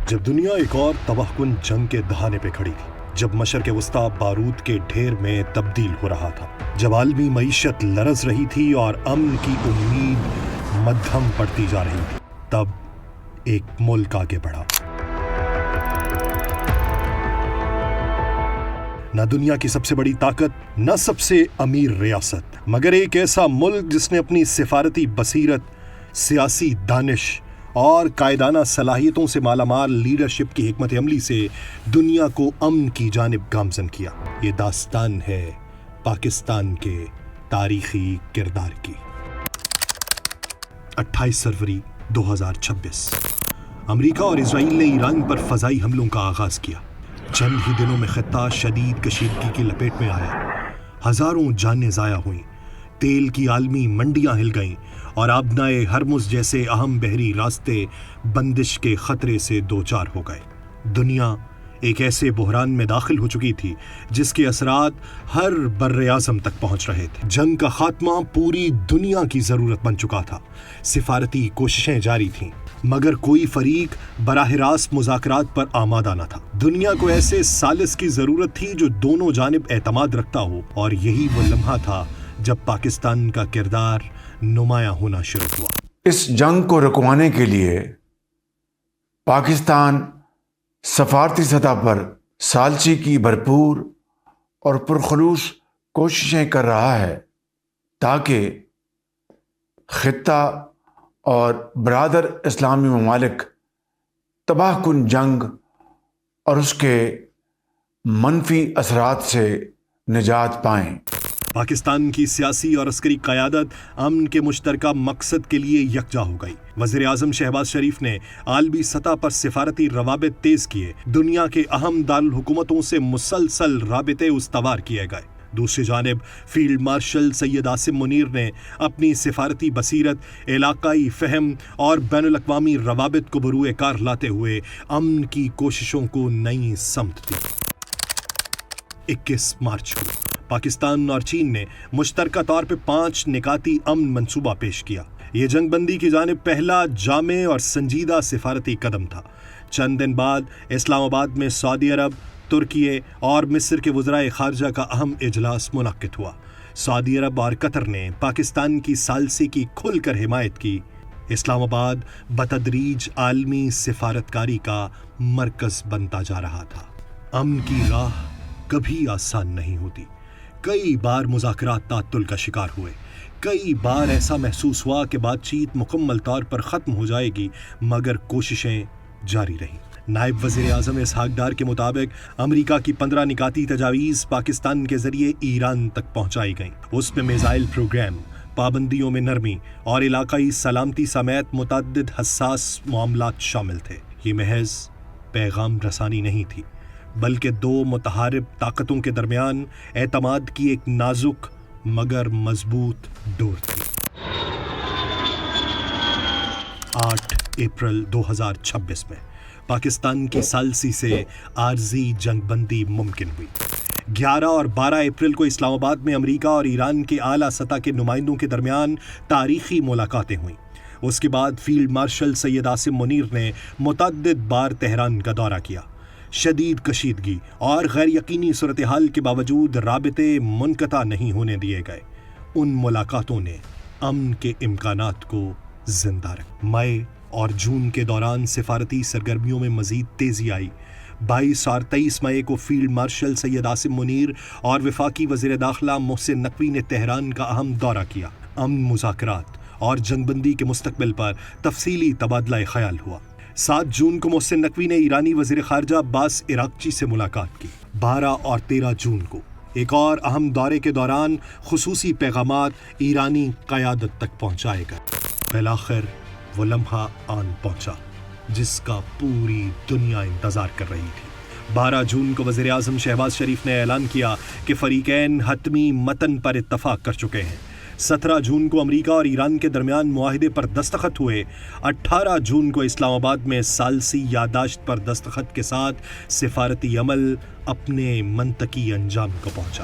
جب دنیا ایک اور تباہ کن جنگ کے دہانے پہ کھڑی تھی، جب مشرق وسطیٰ بارود کے ڈھیر میں تبدیل ہو رہا تھا، جب عالمی معیشت لرز رہی تھی اور امن کی امید مدھم پڑتی جا رہی تھی، تب ایک ملک آگے بڑھا۔ نہ دنیا کی سب سے بڑی طاقت، نہ سب سے امیر ریاست، مگر ایک ایسا ملک جس نے اپنی سفارتی بصیرت، سیاسی دانش اور قائدانہ صلاحیتوں سے مالا مال لیڈرشپ کی حکمت عملی سے دنیا کو امن کی جانب گامزن کیا۔ یہ داستان ہے پاکستان کے تاریخی کردار کی۔ 28 فروری 2026 امریکہ اور اسرائیل نے ایران پر فضائی حملوں کا آغاز کیا۔ چند ہی دنوں میں خطہ شدید کشیدگی کی لپیٹ میں آیا، ہزاروں جانیں ضائع ہوئیں، تیل کی عالمی منڈیاں ہل گئیں اور آبنائے ہرمز جیسے اہم بحری راستے بندش کے خطرے سے دوچار ہو گئے۔ دنیا ایک ایسے بحران میں داخل ہو چکی تھی جس کے اثرات ہر بر اعظم تک پہنچ رہے تھے۔ جنگ کا خاتمہ پوری دنیا کی ضرورت بن چکا تھا۔ سفارتی کوششیں جاری تھیں، مگر کوئی فریق براہ راست مذاکرات پر آمادہ نہ تھا۔ دنیا کو ایسے ثالث کی ضرورت تھی جو دونوں جانب اعتماد رکھتا ہو، اور یہی وہ لمحہ تھا جب پاکستان کا کردار نمایاں ہونا شروع ہوا۔ اس جنگ کو رکوانے کے لیے پاکستان سفارتی سطح پر ثالثی کی بھرپور اور پرخلوص کوششیں کر رہا ہے تاکہ خطہ اور برادر اسلامی ممالک تباہ کن جنگ اور اس کے منفی اثرات سے نجات پائیں۔ پاکستان کی سیاسی اور عسکری قیادت امن کے مشترکہ مقصد کے لیے یکجا ہو گئی۔ وزیر اعظم شہباز شریف نے عالمی سطح پر سفارتی روابط تیز کیے، دنیا کے اہم دارالحکومتوں سے مسلسل رابطے استوار کیے گئے۔ دوسری جانب فیلڈ مارشل سید عاصم منیر نے اپنی سفارتی بصیرت، علاقائی فہم اور بین الاقوامی روابط کو بروئے کار لاتے ہوئے امن کی کوششوں کو نئی سمت دی۔ 21 مارچ کو پاکستان اور چین نے مشترکہ طور پہ 5 نکاتی امن منصوبہ پیش کیا۔ یہ جنگ بندی کی جانب پہلا جامع اور سنجیدہ سفارتی قدم تھا۔ چند دن بعد اسلام آباد میں سعودی عرب، ترکیے اور مصر کے وزرائے خارجہ کا اہم اجلاس منعقد ہوا۔ سعودی عرب اور قطر نے پاکستان کی ثالثی کی کھل کر حمایت کی۔ اسلام آباد بتدریج عالمی سفارتکاری کا مرکز بنتا جا رہا تھا۔ امن کی راہ کبھی آسان نہیں ہوتی۔ کئی بار مذاکرات تعطل کا شکار ہوئے، کئی بار ایسا محسوس ہوا کہ بات چیت مکمل طور پر ختم ہو جائے گی، مگر کوششیں جاری رہیں۔ نائب وزیر اعظم اسحاق ڈار کے مطابق امریکہ کی 15 نکاتی تجاویز پاکستان کے ذریعے ایران تک پہنچائی گئیں۔ اس میں میزائل پروگرام، پابندیوں میں نرمی اور علاقائی سلامتی سمیت متعدد حساس معاملات شامل تھے۔ یہ محض پیغام رسانی نہیں تھی، بلکہ دو متحارب طاقتوں کے درمیان اعتماد کی ایک نازک مگر مضبوط ڈور تھی۔ 8 اپریل 2026 میں پاکستان کی ثالثی سے عارضی جنگ بندی ممکن ہوئی۔ 11 اور 12 اپریل کو اسلام آباد میں امریکہ اور ایران کے اعلیٰ سطح کے نمائندوں کے درمیان تاریخی ملاقاتیں ہوئیں۔ اس کے بعد فیلڈ مارشل سید عاصم منیر نے متعدد بار تہران کا دورہ کیا۔ شدید کشیدگی اور غیر یقینی صورتحال کے باوجود رابطے منقطع نہیں ہونے دیے گئے۔ ان ملاقاتوں نے امن کے امکانات کو زندہ رکھا۔ مئی اور جون کے دوران سفارتی سرگرمیوں میں مزید تیزی آئی۔ 22 اور 23 مئی کو فیلڈ مارشل سید عاصم منیر اور وفاقی وزیر داخلہ محسن نقوی نے تہران کا اہم دورہ کیا۔ امن مذاکرات اور جنگ بندی کے مستقبل پر تفصیلی تبادلہ خیال ہوا۔ 7 جون کو محسن نقوی نے ایرانی وزیر خارجہ عباس عراقچی سے ملاقات کی۔ 12 اور 13 جون کو ایک اور اہم دورے کے دوران خصوصی پیغامات ایرانی قیادت تک پہنچائے گئے۔ بالآخر وہ لمحہ آن پہنچا جس کا پوری دنیا انتظار کر رہی تھی۔ 12 جون کو وزیر اعظم شہباز شریف نے اعلان کیا کہ فریقین حتمی متن پر اتفاق کر چکے ہیں۔ 17 جون کو امریکہ اور ایران کے درمیان معاہدے پر دستخط ہوئے۔ 18 جون کو اسلام آباد میں ثالثی یادداشت پر دستخط کے ساتھ سفارتی عمل اپنے منطقی انجام کو پہنچا۔